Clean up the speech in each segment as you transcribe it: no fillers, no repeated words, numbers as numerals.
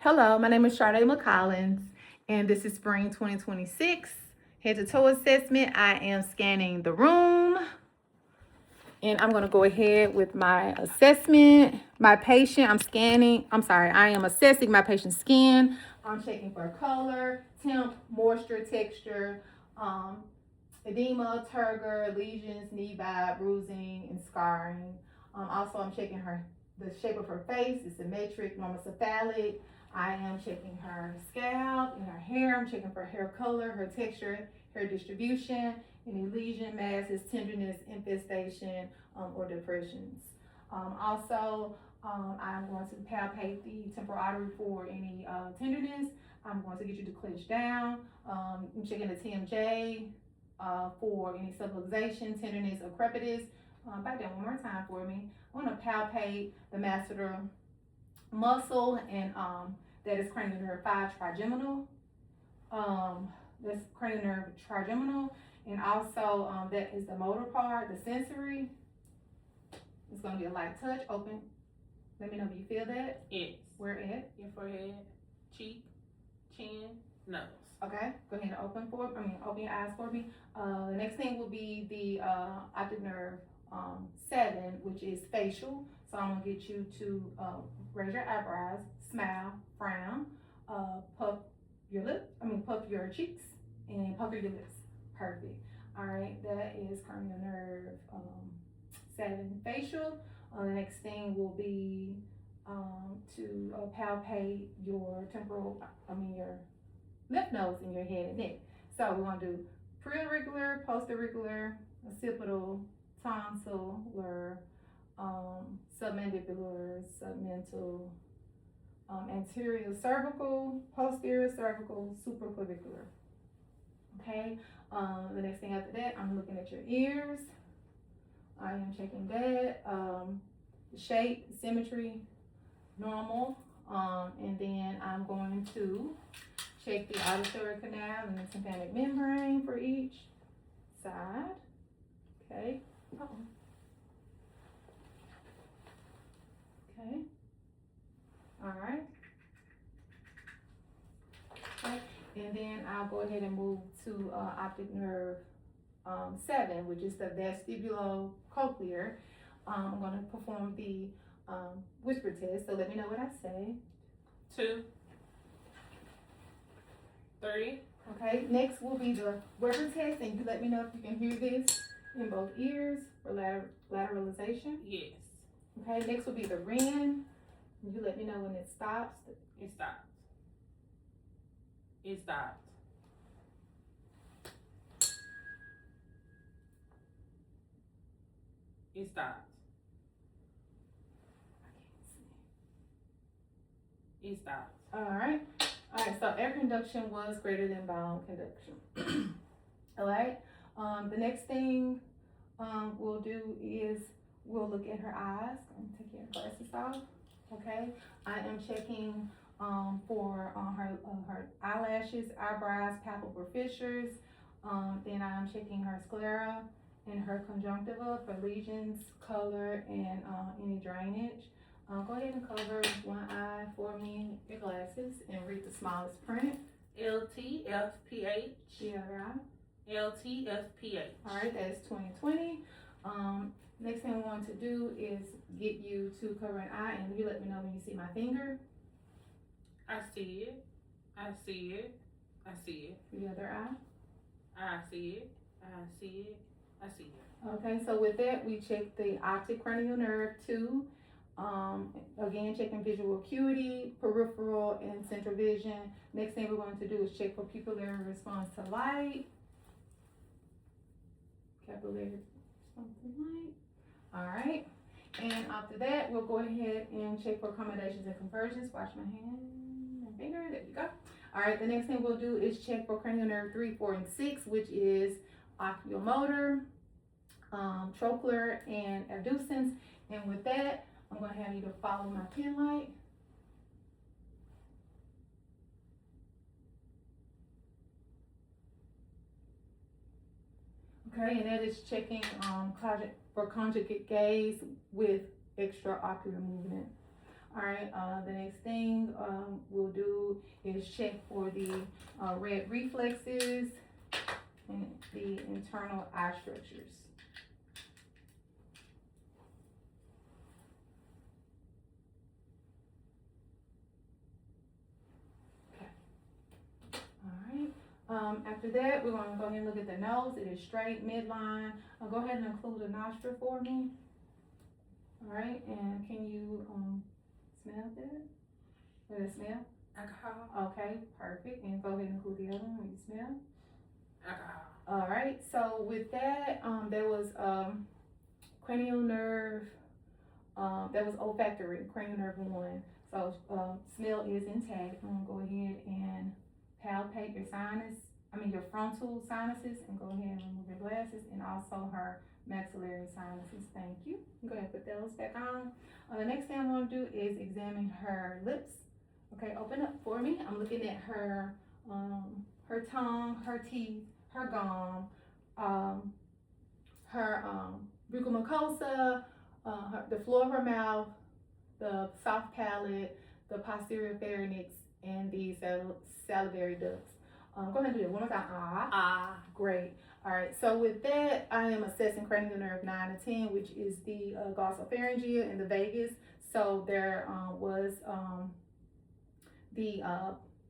Hello, my name is Sade McCollins, and this is Spring 2026 Head to Toe Assessment. I am scanning the room, and I'm going to go ahead with my assessment. My patient, I am assessing my patient's skin. I'm checking for color, temp, moisture, texture, um, edema, turgor, lesions, nevi, bruising, and scarring. Also, I'm checking the shape of her face. It's symmetric, normocephalic. I am checking her scalp and her hair. I'm checking for hair color, her texture, hair distribution, any lesion, masses, tenderness, infestation, or depressions. I'm going to palpate the temporal artery for any tenderness. I'm going to get you to clench down. I'm checking the TMJ for any subluxation, tenderness, or crepitus. Back down one more time for me. I want to palpate the masseter muscle, and that is cranial nerve 5 trigeminal. That's cranial nerve trigeminal, and also that is the motor part, the sensory. It's going to be a light touch. Open. Let me know if you feel that. Yes. Where at? Your forehead, cheek, chin, nose. Okay. Go ahead and open your eyes for me. The next thing will be the optic nerve 7, which is facial. So I'm gonna get you to raise your eyebrows, smile, frown, puff puff your cheeks, and pucker your lips. Perfect. All right, that is cranial nerve 7 facial. The next thing will be to palpate your your lymph nodes in your head and neck. So we want to do preauricular, postauricular, occipital, tonsillar, submandibular, submental, anterior cervical, posterior cervical, supraclavicular. Okay. The next thing after that, I'm looking at your ears. I am checking that. Shape, symmetry, normal. And then I'm going to check the auditory canal and the tympanic membrane for each side. Okay. Okay. All right. Okay. And then I'll go ahead and move to optic nerve 7, which is the vestibulocochlear. I'm going to perform the whisper test. So let me know what I say. 2, 3. Okay, next will be the Weber test, and you let me know if you can hear this in both ears for lateralization. Yes. Okay, next will be the Ren. You let me know when it stops. It stopped. It stopped. It stopped. It stopped. All right. All right, so air conduction was greater than bowel conduction. All right. The next thing we'll do is we'll look at her eyes. I'm gonna take your glasses off. Okay. I am checking for her eyelashes, eyebrows, palpable fissures. Then I'm checking her sclera and her conjunctiva for lesions, color, and any drainage. Go ahead and cover one eye for me, your glasses, and read the smallest print. LTFPH. The other eye. LTFPH. All right, that's 2020. Next thing we want to do is get you to cover an eye, and you let me know when you see my finger. I see it. I see it. I see it. The other eye. I see it. I see it. I see it. Okay, so with that, we check the optic cranial nerve 2. Again, checking visual acuity, peripheral, and central vision. Next thing we're going to do is check for pupillary response to light. Capillary response to light. All right. And after that, we'll go ahead and check for accommodations and conversions. Wash my hand and finger. There you go. All right. The next thing we'll do is check for cranial nerve 3, 4, and 6, which is oculomotor, trochlear, and abducens. And with that, I'm going to have you to follow my pen light. Okay, and that is checking for conjugate gaze with extraocular movement. All right, the next thing we'll do is check for the red reflexes and the internal eye structures. After that, we're going to go ahead and look at the nose. It is straight, midline. Go ahead and include a nostril for me. All right, and can you smell that? What does it smell? Alcohol. Okay, perfect. And go ahead and include the other one when you smell. Alcohol. All right, so with that, there was cranial nerve, that was olfactory, cranial nerve 1. So smell is intact. I'm gonna go ahead and palpate your frontal sinuses, and go ahead and remove your glasses, and also her maxillary sinuses. Thank you. Go ahead and put those back on. The next thing I'm gonna do is examine her lips. Okay, open up for me. I'm looking at her tongue, her teeth, her gum, her buccal mucosa, the floor of her mouth, the soft palate, the posterior pharynx, and the salivary ducts. Go ahead and do it one more time. Ah. Great. All right. So with that, I am assessing cranial nerve 9 to 10, which is the glossopharyngeal and the vagus. So there was the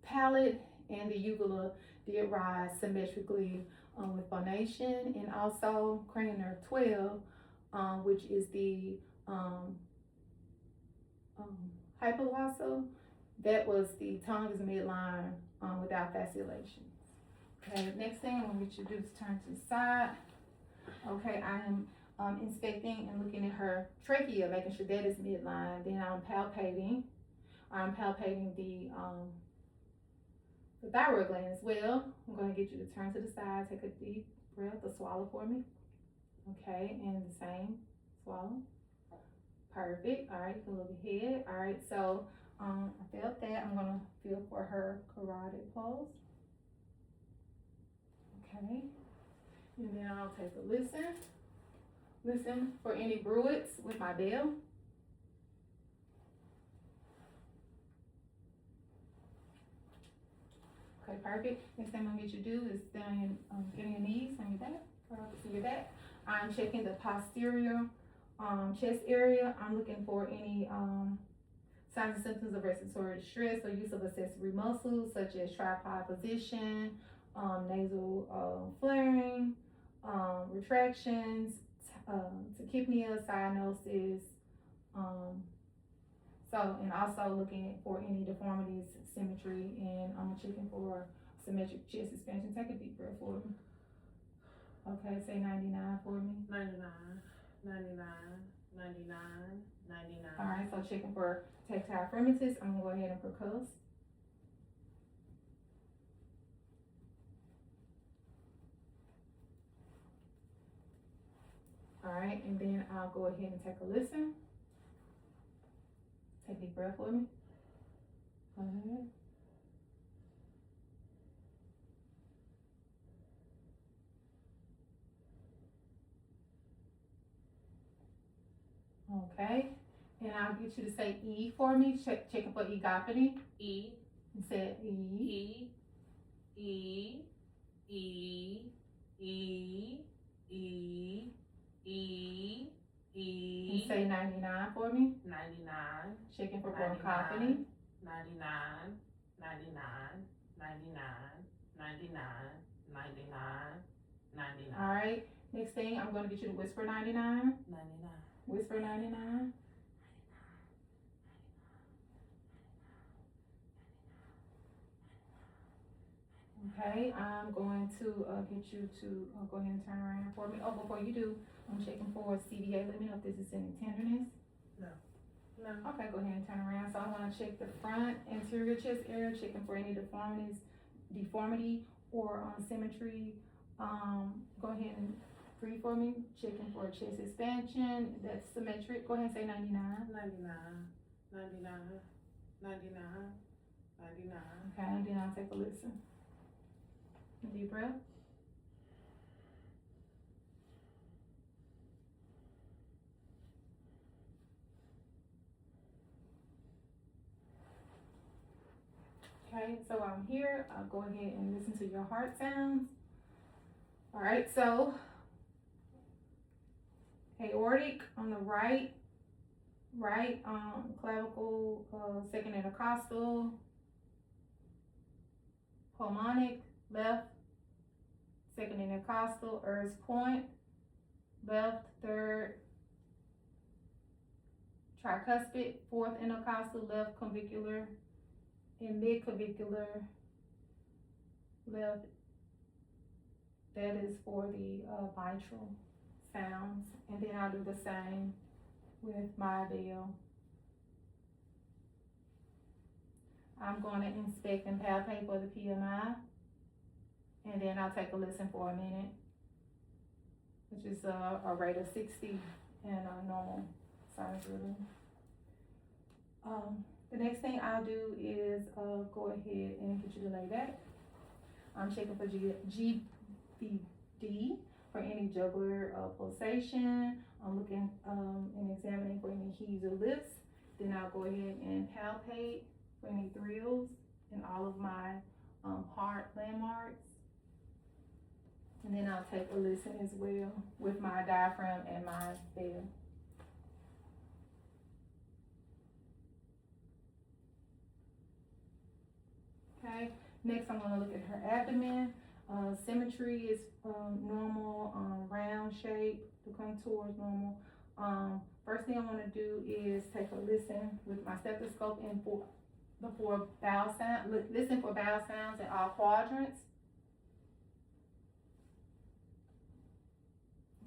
palate and the uvula did rise symmetrically with phonation, and also cranial nerve 12, which is the hypoglossal. That was the tongue is midline without fasciculation. Okay, next thing I'm gonna get you to do is turn to the side. Okay, I am inspecting and looking at her trachea, making sure that is midline. Then I'm palpating the thyroid gland as well. I'm going to get you to turn to the side, take a deep breath, a swallow for me. Okay, and the same swallow. Perfect. All right, you can look ahead. All right, so I felt that. I'm going to feel for her carotid pulse. Okay, and then I'll take a listen. Listen for any bruits with my bell. Okay, perfect. Next thing I'm gonna get you to do is get on your knees on your back, to your back. I'm checking the posterior chest area. I'm looking for any signs and symptoms of respiratory distress or use of accessory muscles such as tripod position, nasal flaring, retractions, tachypnea, cyanosis, and also looking for any deformities, symmetry, and I'm checking for symmetric chest expansion. Take a deep breath for me. Okay, say 99 for me. 99, 99, 99, 99. All right, so checking for tactile firmitus. I'm gonna go ahead and percuss. All right, and then I'll go ahead and take a listen. Take a deep breath for me. Go ahead. Okay, and I'll get you to say E for me. Checking for egophony. E. And say E. E. E. E. E. E. E. And say 99 for me. 99. Checking for bronchophony. 99. 99. 99. 99. 99. 99. All right. Next thing, I'm going to get you to whisper 99. 99. Whisper 99. Okay, I'm going to get you to go ahead and turn around for me. Oh, before you do, I'm checking for CVA. Let me know if this is any tenderness. No. Okay, go ahead and turn around. So I'm going to check the front anterior chest area, checking for any deformity or symmetry. Go ahead and breathe for me. Checking for chest expansion. That's symmetric. Go ahead and say 99. 99. 99. 99. 99. Okay, and then I'll take a listen. Deep breath. Okay, so I'm here. I'll go ahead and listen to your heart sounds. All right, so aortic on the right clavicle, second intercostal, pulmonic, left, second intercostal, Earth's point, left, third, tricuspid, fourth intercostal, left clavicular, and mid clavicular, left. That is for the mitral sounds. And then I'll do the same with my bell. I'm going to inspect and palpate for the PMI. And then I'll take a listen for a minute, which is a rate of 60 and a normal sinus rhythm. The next thing I'll do is go ahead and get you to lay back. I'm checking for GVD for any jugular pulsation. I'm looking and examining for any heaves or lifts. Then I'll go ahead and palpate for any thrills in all of my heart landmarks. And then I'll take a listen as well with my diaphragm and my bell. Okay, next I'm going to look at her abdomen. Symmetry is normal, round shape, the contour is normal. First thing I want to do is take a listen with my stethoscope and for bowel sound. Listen for bowel sounds in all quadrants.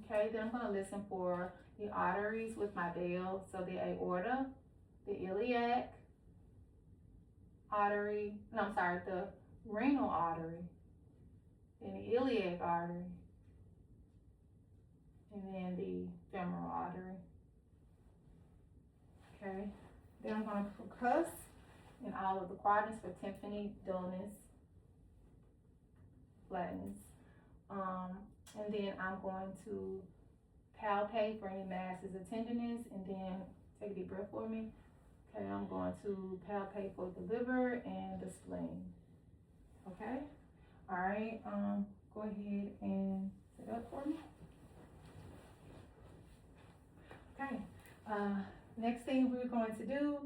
Okay, then I'm going to listen for the arteries with my bell. So the aorta, the iliac artery, the renal artery, then the iliac artery, and then the femoral artery. Okay, then I'm going to percuss in all of the quadrants for tympani, dullness, flatness. And then I'm going to palpate for any masses of tenderness, and then take a deep breath for me. Okay, I'm going to palpate for the liver and the spleen. Okay, all right, go ahead and sit up for me. Okay, next thing we're going to do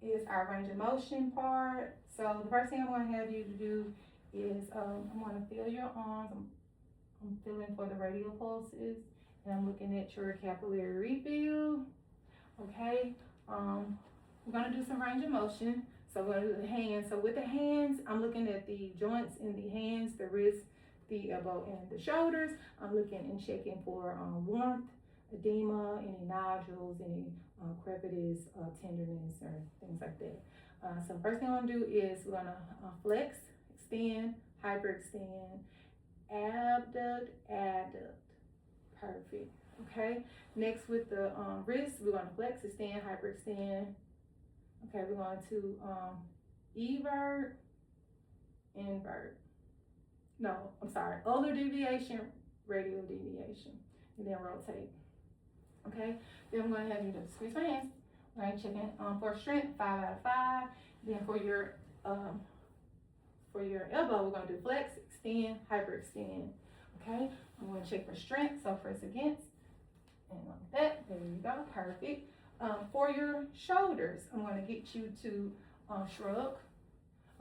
is our range of motion part. So the first thing I'm going to have you to do is I'm going to feel your arms. I'm feeling for the radial pulses, and I'm looking at your capillary refill. Okay, we're going to do some range of motion. So we're going to do the hands. So with the hands, I'm looking at the joints in the hands, the wrist, the elbow, and the shoulders. I'm looking and checking for warmth, edema, any nodules, any crepitus, tenderness, or things like that. So first thing I'm going to do is we're going to flex, extend, hyperextend, abduct, adduct. Perfect. Okay. Next with the wrist, we're going to flex, extend, hyperextend. Okay, we're going to evert, invert. No, I'm sorry. Ulnar deviation, radial deviation, and then rotate. Okay. Then I'm going to have you to squeeze my hands. All right, checking for strength, 5 out of 5. Then for your elbow, we're going to do flex, extend, hyperextend. Okay, I'm going to check for strength, so press against, and like that, there you go, perfect. For your shoulders, I'm going to get you to shrug.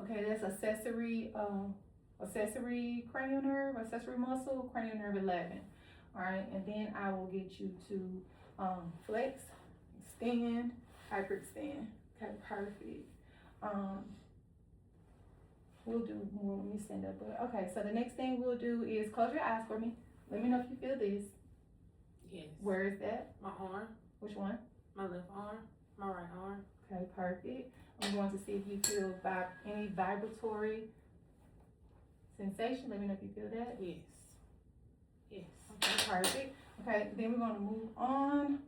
Okay, that's accessory cranial nerve, accessory muscle, cranial nerve 11. All right, and then I will get you to flex, extend, hyperextend. Okay, perfect. We'll do more when we stand up. But okay, so the next thing we'll do is close your eyes for me. Let me know if you feel this. Yes. Where is that? My arm. Which one? My left arm. My right arm. Okay, perfect. I'm going to see if you feel any vibratory sensation. Let me know if you feel that. Yes. Yes. Okay, perfect. Okay, then we're going to move on.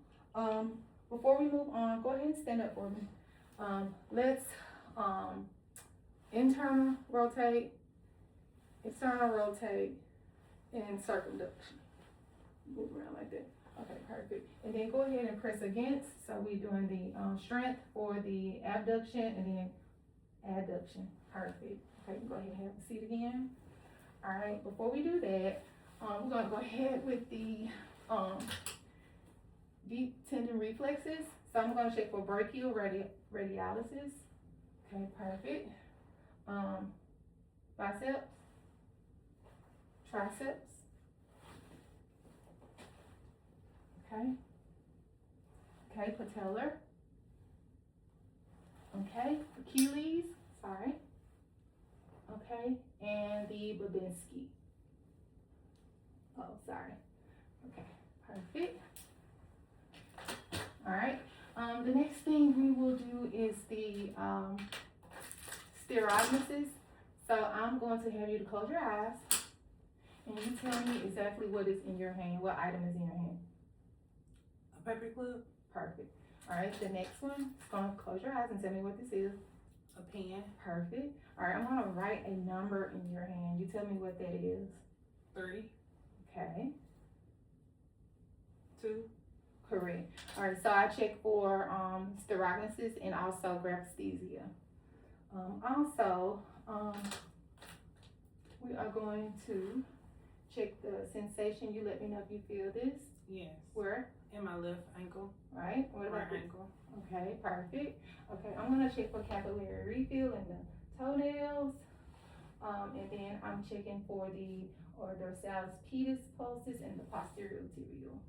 Before we move on, go ahead and stand up for me. Let's internal rotate, external rotate, and circumduction. Move around like that. Okay, perfect. And then go ahead and press against. So we're doing the strength for the abduction and then adduction. Perfect. Okay, go ahead and have a seat again. All right, before we do that, we're gonna go ahead with the deep tendon reflexes. So I'm gonna check for brachial radialysis. Okay, perfect. Biceps, triceps. Okay. Okay, patellar. Okay, Achilles. Sorry. Okay, and the Babinski. Oh, sorry. Okay, perfect. All right. The next thing we will do is the sterognosis. So I'm going to have you to close your eyes, and you tell me exactly what is in your hand. What item is in your hand? A paper clip. Perfect. All right. The next one is going to close your eyes and tell me what this is. A pen. Perfect. All right. I'm going to write a number in your hand. You tell me what that is. 3. Okay. 2. Correct. All right, so I check for sterognosis and also graphesthesia. We are going to check the sensation. You let me know if you feel this. Yes. Where? In my left ankle. Right. What about Right this? ankle. Okay, perfect. Okay, I'm gonna check for capillary refill in the toenails. And then I'm checking for the dorsalis pedis pulses and the posterior tibial.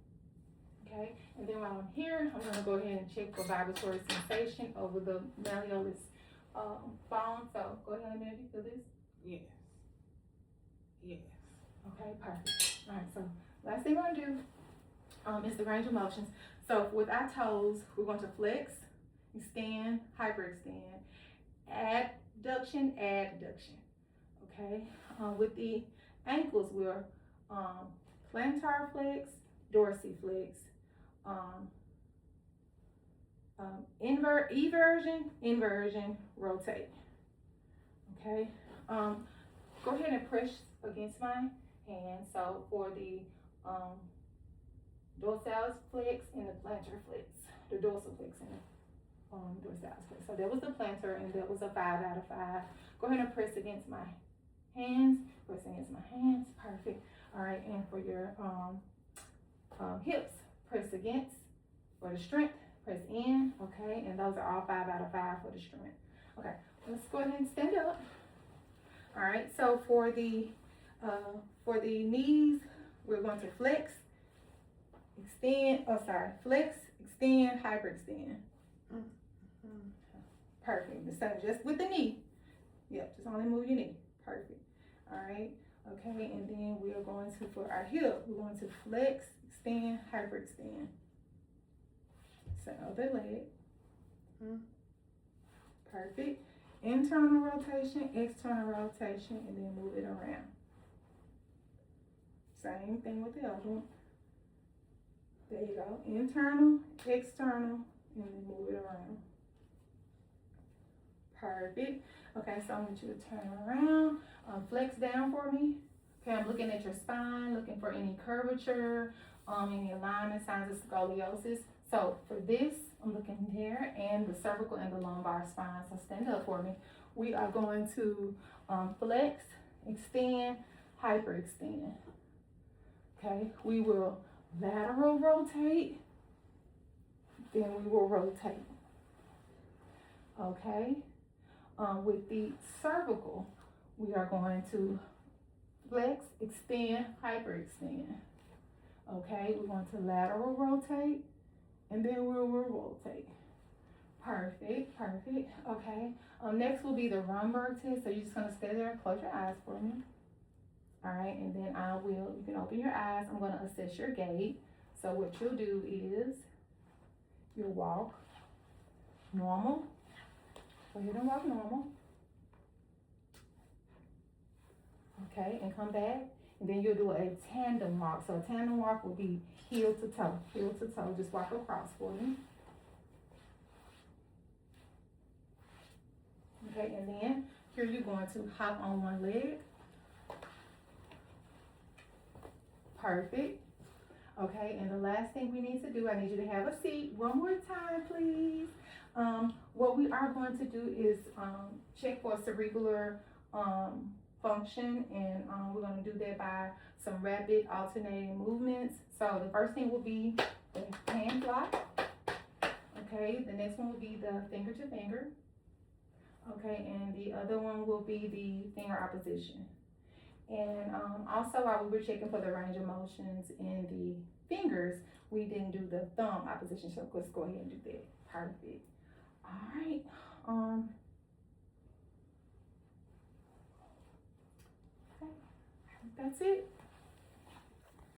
Okay, and then while I'm here, I'm gonna go ahead and check for vibratory sensation over the malleolus bone. So go ahead and let me know if you feel this. Yes. Yes. Okay, perfect. All right, so last thing we're gonna do is the range of motions. So with our toes, we're going to flex, extend, hyperextend, adduction, adduction. Okay, with the ankles, we're plantar flex, dorsiflex, inversion, rotate. Okay, go ahead and press against my hand. So for the dorsalis flex and the plantar flex, the dorsal flex and the dorsalis flex. So that was the plantar, and that was a 5 out of 5. Go ahead and press against my hands. Press against my hands. Perfect. All right, and for your hips, press against. For the strength, press in. Okay, and those are all 5 out of 5 for the strength. Okay, let's go ahead and stand up. All right, so for the knees, we're going to flex, extend. Oh, sorry, flex, extend, hyperextend. Perfect. The same, just with the knee. Yep, just only move your knee. Perfect. All right. Okay, and then we are going to, for our hip, we're going to flex, extend, hyperextend. Same other leg. Perfect. Internal rotation, external rotation, and then move it around. Same thing with the other one. There you go. Internal, external, and then move it around. Perfect. Okay, so I want you to turn around. Flex down for me. Okay, I'm looking at your spine, looking for any curvature, any alignment, signs of scoliosis. So for this, I'm looking here, and the cervical and the lumbar spine. So stand up for me. We are going to flex, extend, hyperextend. Okay, we will lateral rotate, then we will rotate. Okay, with the cervical, we are going to flex, extend, hyperextend. Okay, we're going to lateral rotate, and then we will rotate. Perfect, perfect. Okay, next will be the Romberg test. So you're just gonna stay there and close your eyes for me. All right, and then you can open your eyes. I'm gonna assess your gait. So what you'll do is, you'll walk normal. Go ahead and walk normal. Okay, and come back. And then you'll do a tandem walk. So a tandem walk will be heel to toe, heel to toe. Just walk across for me. Okay, and then here you're going to hop on one leg. Perfect. Okay, and the last thing we need to do, I need you to have a seat one more time, please. what we are going to do is check for cerebral function, and we're going to do that by some rapid alternating movements. So the first thing will be the hand lock. Okay, the next one will be the finger to finger. Okay, and the other one will be the finger opposition. And also, while we were checking for the range of motions in the fingers, we didn't do the thumb opposition. So let's go ahead and do that. Perfect. All right. Okay. That's it.